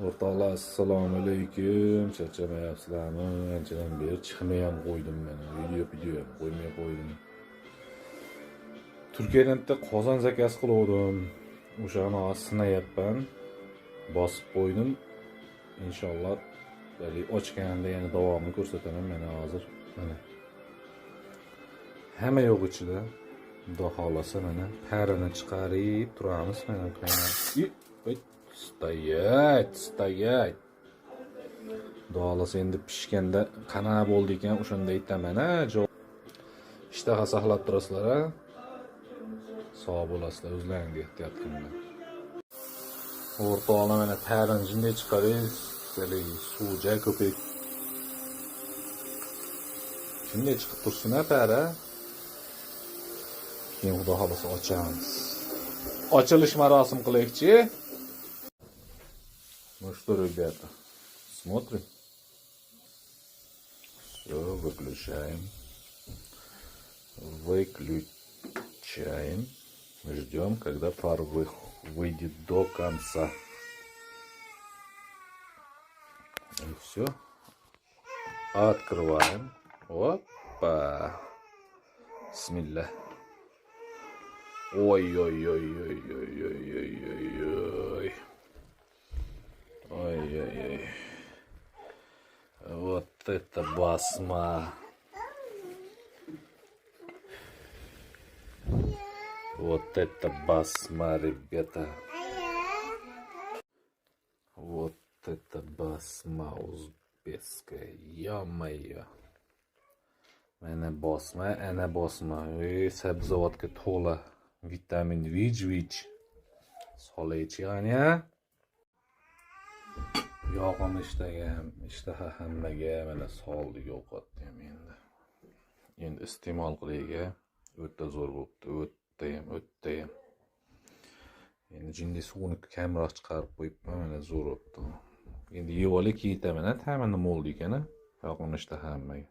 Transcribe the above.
O'rtoqlar, assalomu alaykum. Charchamayapsizlarmi? Anchadan beri chiqmay ham qo'ydim men. Video ham qo'ymay qo'ydim. Turkiyadan bitta qozon zakaz qildim. O'shani sinayapman. Bosib qo'ydim. Inshaalloh bali ochganda yana davomini ko'rsataman mana hozir. Mana. Hamma yo'q ichida. Xudo xolasa mana parini chiqarib turamiz mana qaynab. Стоять. Xudo xolasa endi pishganda qanaqa bo'ldi ekan o'shanda aytaman a. Ishtaha saqlab turasizlar a. Sog' bo'lasizlar, o'zlaringiz ehtiyot qilinglar. O'rtoqlar mana parini jinday chiqarish, bali suvja ko'payib. Shunday chiqib tursin a pari. Keyin xudo xolasa ochamiz. Ochilish marosim qilaylikchi. Ну что, ребята, смотрим. Все, выключаем. Ждем, когда пар выйдет до конца. И все. Открываем. Опа. Бисмилля. Ой. Ой. Вот это басма. Вот это басма, ребята. Вот это басма узбекская. Ё-моё. Mana bosma, ana bosma. Sabzavotga to'la vitamin vij. Solaychi qani. Yog'im ishtaha hammaga mana soldik ovqatni ham endi. Endi iste'mol qilayga o'ta zo'r bo'libdi, o'tda ham. Endi jinday suvni kamroq chiqarib qo'yibman, mana zo'r bo'libdi. Endi yeb olib ketaman, ta'mini mo'l ekan, yog'im ishtaha hammaga.